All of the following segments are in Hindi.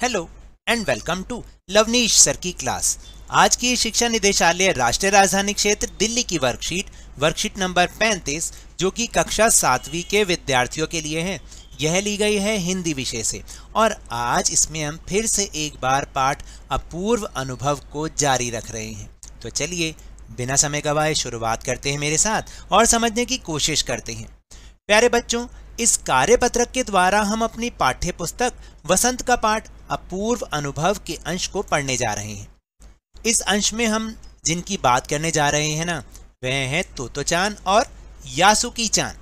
Hello and welcome to Lavnish sir की क्लास। आज की शिक्षा निदेशालय राष्ट्रीय राजधानी क्षेत्र दिल्ली की वर्कशीट नंबर 35 जो कि कक्षा 7वीं के विद्यार्थियों के लिए है। यह ली गई है हिंदी विषय से और आज इसमें हम फिर से एक बार पाठ अपूर्व अनुभव को जारी रख रहे हैं। तो चलिए बिना समय गवाए शुरुआत करते हैं मेरे साथ और समझने की कोशिश करते हैं। प्यारे बच्चों, इस कार्यपत्रक के द्वारा हम अपनी पाठ्य पुस्तक वसंत का पाठ अपूर्व अनुभव के अंश को पढ़ने जा रहे हैं। इस अंश में हम जिनकी बात करने जा रहे हैं ना, वह है तोतो-चान और यासुकी-चान।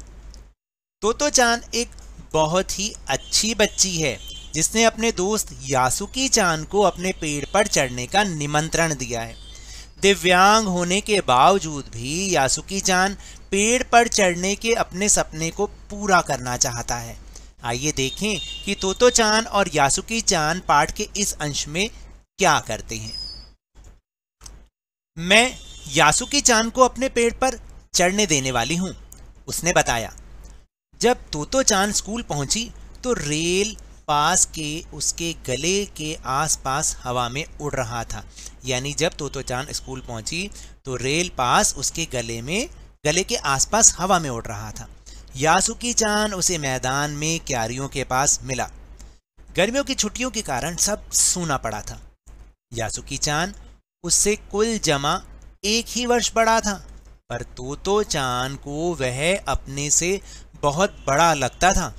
तोतो-चान एक बहुत ही अच्छी बच्ची है जिसने अपने दोस्त यासुकी-चान को अपने पेड़ पर चढ़ने का निमंत्रण दिया है। दिव्यांग होने के बावजूद भी यासुकी-चान पेड़ पर चढ़ने के अपने सपने को पूरा करना चाहता है। आइए देखें कि तोतो-चान और यासुकी-चान पाठ के इस अंश में क्या करते हैं। मैं यासुकी-चान को अपने पेड़ पर चढ़ने देने वाली हूँ, उसने बताया। जब तोतो-चान स्कूल पहुंची तो रेल पास के उसके गले के आसपास हवा में उड़ रहा था। यानी जब तोतो-चान स्कूल पहुंची तो रेल पास उसके गले के आसपास हवा में उड़ रहा था। यासुकी-चान उसे मैदान में क्यारियों के पास मिला। गर्मियों की छुट्टियों के कारण सब सूना पड़ा था। यासुकी-चान उससे कुल जमा 1 ही वर्ष बड़ा था, पर तोतो-चान को वह अपने से बहुत बड़ा लगता था।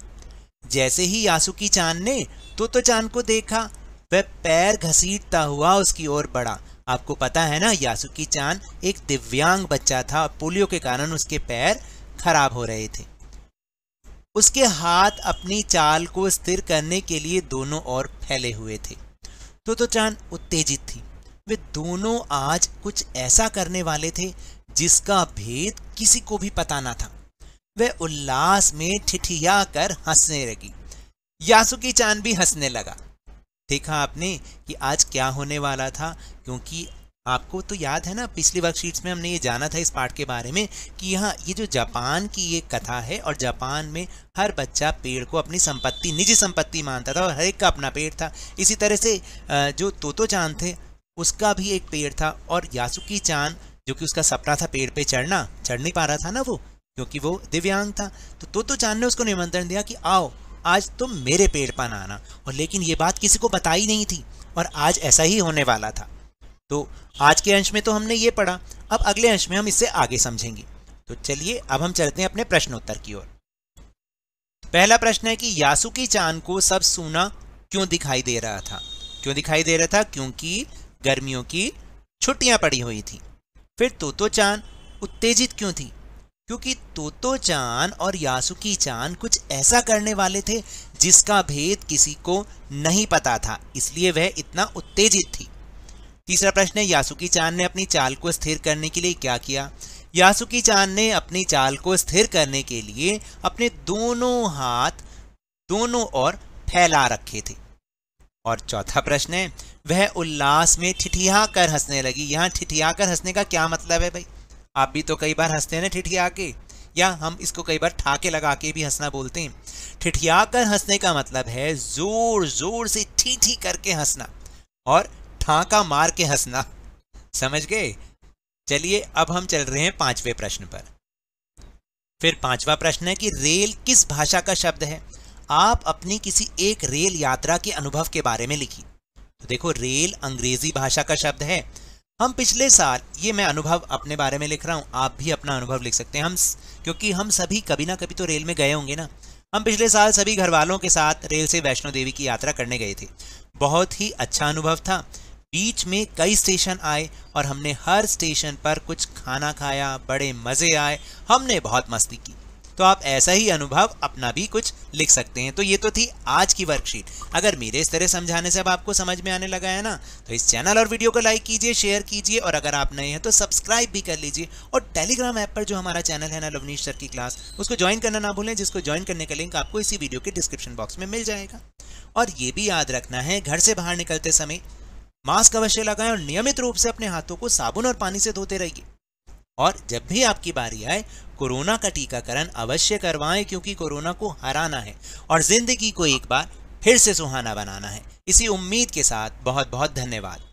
जैसे ही यासुकी-चान ने तोतो-चान को देखा, वह पैर घसीटता हुआ उसकी ओर बढ़ा। आपको पता है ना, यासुकी-चान एक दिव्यांग बच्चा था, पोलियो के कारण उसके पैर खराब हो रहे थे। उसके हाथ अपनी चाल को स्थिर करने के लिए दोनों ओर फैले हुए थे। तोतो-चान उत्तेजित थी। वे दोनों आज कुछ ऐसा करने वाले थे जिसका भेद किसी को भी पता न था। वह उल्लास में ठिठिया कर हंसने लगी। यासुकी-चान भी हंसने लगा। देखा आपने कि आज क्या होने वाला था, क्योंकि आपको तो याद है ना, पिछली वर्कशीट्स में हमने ये जाना था इस पाठ के बारे में कि यहाँ ये जो जापान की ये कथा है और जापान में हर बच्चा पेड़ को अपनी संपत्ति, निजी संपत्ति मानता था और हर एक का अपना पेड़ था। इसी तरह से जो तोतो-चान थे उसका भी एक पेड़ था और यासुकी-चान जो कि उसका सपना था पेड़ पे चढ़ना, चढ़ नहीं पा रहा था ना वो, क्योंकि वो दिव्यांग था। तो तोतो-चान ने उसको निमंत्रण दिया कि आओ आज तुम मेरे पेड़ पर आना, और लेकिन ये बात किसी को बताई नहीं थी और आज ऐसा ही होने वाला था। तो आज के अंश में तो हमने ये पढ़ा, अब अगले अंश में हम इससे आगे समझेंगे। तो चलिए अब हम चलते हैं अपने प्रश्नोत्तर की ओर। पहला प्रश्न है कि यासुकी-चान को सब सूना क्यों दिखाई दे रहा था? क्यों दिखाई दे रहा था? क्योंकि गर्मियों की छुट्टियां पड़ी हुई थी। फिर तोतो-चान उत्तेजित क्यों थी? क्योंकि तोतो-चान और यासुकी-चान कुछ ऐसा करने वाले थे जिसका भेद किसी को नहीं पता था, इसलिए वह इतना उत्तेजित थी। तीसरा प्रश्न है, यासुकी-चान ने अपनी चाल को स्थिर करने के लिए क्या किया? यासुकी-चान ने अपनी चाल को स्थिर करने के लिए अपने दोनों हाथ दोनों ओर फैला रखे थे। और चौथा प्रश्न है, वह उल्लास में ठिठिया कर हंसने लगी। यहाँ ठिठिया कर हंसने का क्या मतलब है भाई? आप भी तो कई बार हंसते हैं ना ठिठिया के, या हम इसको कई बार ठाके लगा के भी हंसना बोलते हैं। ठिठिया कर हंसने का मतलब है जोर जोर से ठी ठी करके हंसना और ठाका मार के हंसना। समझ गए? चलिए अब हम चल रहे हैं 5वें प्रश्न पर। फिर 5वां प्रश्न है कि रेल किस भाषा का शब्द है? आप अपनी किसी एक रेल यात्रा के अनुभव के बारे में लिखिए। तो देखो, रेल अंग्रेजी भाषा का शब्द है। हम पिछले साल, ये मैं अनुभव अपने बारे में लिख रहा हूँ, आप भी अपना अनुभव लिख सकते हैं। क्योंकि हम सभी कभी ना कभी तो रेल में गए होंगे ना। हम पिछले साल सभी घर वालों के साथ रेल से वैष्णो देवी की यात्रा करने गए थे। बहुत ही अच्छा अनुभव था। बीच में कई स्टेशन आए और हमने हर स्टेशन पर कुछ खाना खाया, बड़े मज़े आए, हमने बहुत मस्ती की। तो आप ऐसा ही अनुभव अपना भी कुछ लिख सकते हैं। तो ये तो थी आज की वर्कशीट। अगर मेरे इस तरह समझाने से अब आपको समझ में आने लगा है ना, तो इस चैनल और वीडियो को लाइक कीजिए, शेयर कीजिए, और अगर आप नए हैं तो सब्सक्राइब भी कर लीजिए। और टेलीग्राम ऐप पर जो हमारा चैनल है ना, लवनीश सर की क्लास, उसको ज्वाइन करना ना भूलें, जिसको ज्वाइन करने का लिंक आपको इसी वीडियो के डिस्क्रिप्शन बॉक्स में मिल जाएगा। और ये भी याद रखना है, घर से बाहर निकलते समय मास्क अवश्य लगाएं और नियमित रूप से अपने हाथों को साबुन और पानी से धोते रहिए। और जब भी आपकी बारी आए, कोरोना का टीकाकरण अवश्य करवाएं, क्योंकि कोरोना को हराना है और जिंदगी को एक बार फिर से सुहाना बनाना है। इसी उम्मीद के साथ बहुत बहुत धन्यवाद।